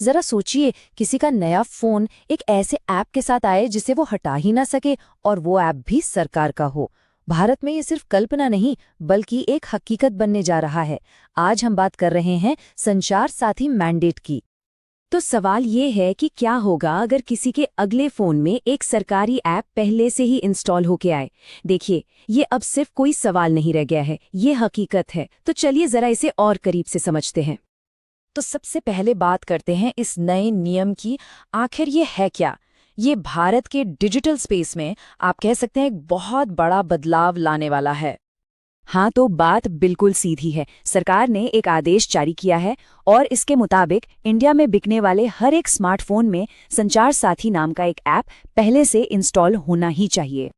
जरा सोचिए, किसी का नया फोन एक ऐसे ऐप के साथ आए जिसे वो हटा ही ना सके, और वो ऐप भी सरकार का हो। भारत में ये सिर्फ कल्पना नहीं, बल्कि एक हकीकत बनने जा रहा है। आज हम बात कर रहे हैं संचार साथी मैंडेट की। तो सवाल ये है कि क्या होगा अगर किसी के अगले फोन में एक सरकारी ऐप पहले से ही इंस्टॉल होके आए। देखिए, ये अब सिर्फ कोई सवाल नहीं रह गया है, ये हकीकत है। तो चलिए जरा इसे और करीब से समझते हैं। तो सबसे पहले बात करते हैं इस नए नियम की। आखिर ये है क्या? ये भारत के डिजिटल स्पेस में आप कह सकते हैं एक बहुत बड़ा बदलाव लाने वाला है। हाँ, तो बात बिल्कुल सीधी है। सरकार ने एक आदेश जारी किया है और इसके मुताबिक इंडिया में बिकने वाले हर एक स्मार्टफोन में संचार साथी नाम का एक ऐप पहले से इंस्टॉल होना ही चाहिए।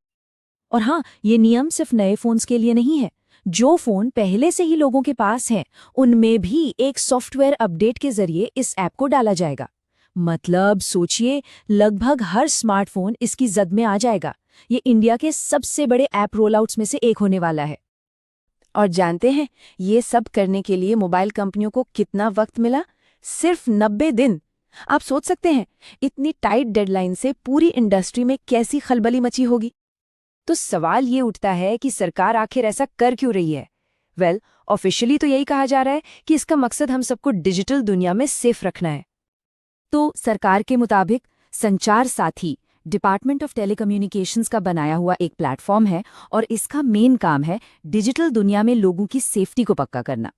और हाँ, ये नियम सिर्फ नए फोन्स के लिए नहीं है। जो फोन पहले से ही लोगों के पास हैं, उनमें भी एक सॉफ्टवेयर अपडेट के जरिए इस ऐप को डाला जाएगा। मतलब सोचिए, लगभग हर स्मार्टफोन इसकी जद में आ जाएगा। ये इंडिया के सबसे बड़े ऐप रोलआउट्स में से एक होने वाला है। और जानते हैं, ये सब करने के लिए मोबाइल कंपनियों को कितना वक्त मिला? सिर्फ 90 दिन। आप सोच सकते हैं, इतनी टाइट डेडलाइन से पूरी इंडस्ट्री में कैसी खलबली मची होगी। तो सवाल ये उठता है कि सरकार आखिर ऐसा कर क्यों रही है? ऑफिशियली तो यही कहा जा रहा है कि इसका मकसद हम सबको डिजिटल दुनिया में सेफ रखना है। तो सरकार के मुताबिक संचार साथी डिपार्टमेंट ऑफ टेलीकम्युनिकेशंस का बनाया हुआ एक प्लेटफॉर्म है, और इसका मेन काम है डिजिटल दुनिया में लोगों की सेफ्टी को पक्का करना।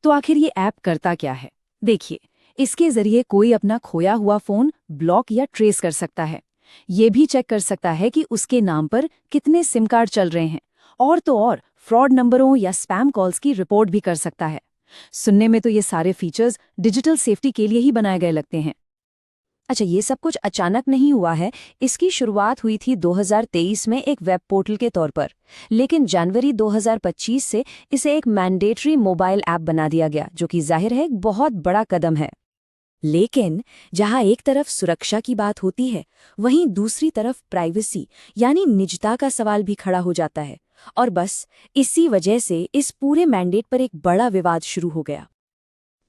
तो आखिर ये ऐप करता क्या है? देखिए, इसके जरिए कोई अपना खोया हुआ फोन ब्लॉक या ट्रेस कर सकता है। ये भी चेक कर सकता है कि उसके नाम पर कितने सिम कार्ड चल रहे हैं, और तो और फ्रॉड नंबरों या स्पैम कॉल्स की रिपोर्ट भी कर सकता है। सुनने में तो ये सारे फीचर्स डिजिटल सेफ्टी के लिए ही बनाए गए लगते हैं। अच्छा, ये सब कुछ अचानक नहीं हुआ है। इसकी शुरुआत हुई थी 2023 में एक वेब पोर्टल के तौर पर, लेकिन जनवरी 2025 से इसे एक मैंडेटरी मोबाइल ऐप बना दिया गया, जो कि जाहिर है एक बहुत बड़ा कदम है। लेकिन जहां एक तरफ सुरक्षा की बात होती है, वहीं दूसरी तरफ प्राइवेसी यानी निजता का सवाल भी खड़ा हो जाता है। और बस इसी वजह से इस पूरे मैंडेट पर एक बड़ा विवाद शुरू हो गया।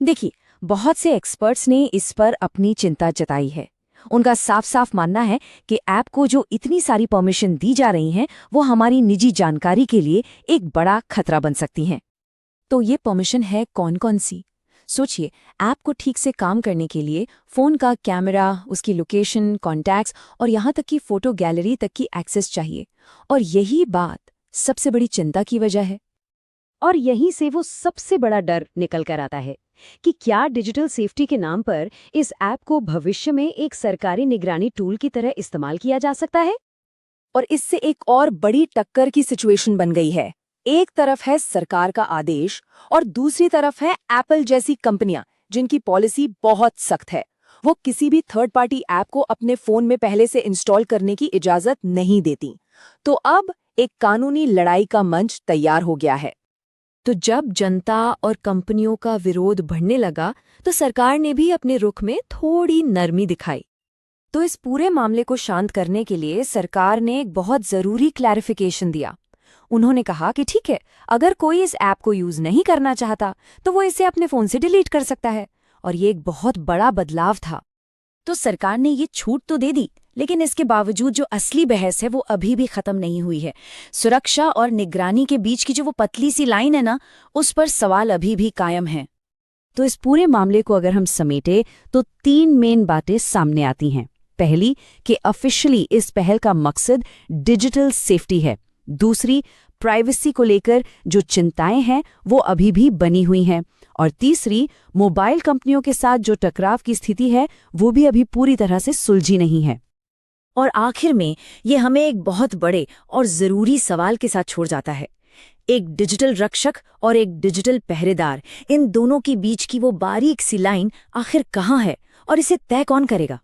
देखिए, बहुत से एक्सपर्ट्स ने इस पर अपनी चिंता जताई है। उनका साफ साफ मानना है कि ऐप को जो इतनी सारी परमिशन दी जा रही हैं, वो हमारी निजी जानकारी के लिए एक बड़ा खतरा बन सकती हैं। तो ये परमिशन है कौन कौन सी? सोचिए, ऐप को ठीक से काम करने के लिए फ़ोन का कैमरा, उसकी लोकेशन, कॉन्टैक्ट्स और यहाँ तक कि फ़ोटो गैलरी तक की एक्सेस चाहिए। और यही बात सबसे बड़ी चिंता की वजह है। और यहीं से वो सबसे बड़ा डर निकल कर आता है कि क्या डिजिटल सेफ्टी के नाम पर इस ऐप को भविष्य में एक सरकारी निगरानी टूल की तरह इस्तेमाल किया जा सकता है? और इससे एक और बड़ी टक्कर की सिचुएशन बन गई है। एक तरफ है सरकार का आदेश, और दूसरी तरफ है एप्पल जैसी कंपनियां, जिनकी पॉलिसी बहुत सख्त है। वो किसी भी थर्ड पार्टी ऐप को अपने फोन में पहले से इंस्टॉल करने की इजाजत नहीं देती। तो अब एक कानूनी लड़ाई का मंच तैयार हो गया है। तो जब जनता और कंपनियों का विरोध बढ़ने लगा, तो सरकार ने भी अपने रुख में थोड़ी नरमी दिखाई। तो इस पूरे मामले को शांत करने के लिए सरकार ने एक बहुत जरूरी क्लैरिफिकेशन दिया। उन्होंने कहा कि ठीक है, अगर कोई इस ऐप को यूज नहीं करना चाहता, तो वो इसे अपने फोन से डिलीट कर सकता है। और ये एक बहुत बड़ा बदलाव था। तो सरकार ने ये छूट तो दे दी, लेकिन इसके बावजूद जो असली बहस है वो अभी भी खत्म नहीं हुई है। सुरक्षा और निगरानी के बीच की जो वो पतली सी लाइन है ना, उस पर सवाल अभी भी कायम है। तो इस पूरे मामले को अगर हम समेटे, तो 3 मेन बातें सामने आती हैं। पहली, कि ऑफिशियली इस पहल का मकसद डिजिटल सेफ्टी है। दूसरी, प्राइवेसी को लेकर जो चिंताएं हैं वो अभी भी बनी हुई हैं। और तीसरी, मोबाइल कंपनियों के साथ जो टकराव की स्थिति है वो भी अभी पूरी तरह से सुलझी नहीं है। और आखिर में ये हमें एक बहुत बड़े और जरूरी सवाल के साथ छोड़ जाता है। एक डिजिटल रक्षक और एक डिजिटल पहरेदार, इन दोनों के बीच की वो बारीक सी लाइन आखिर कहाँ है, और इसे तय कौन करेगा?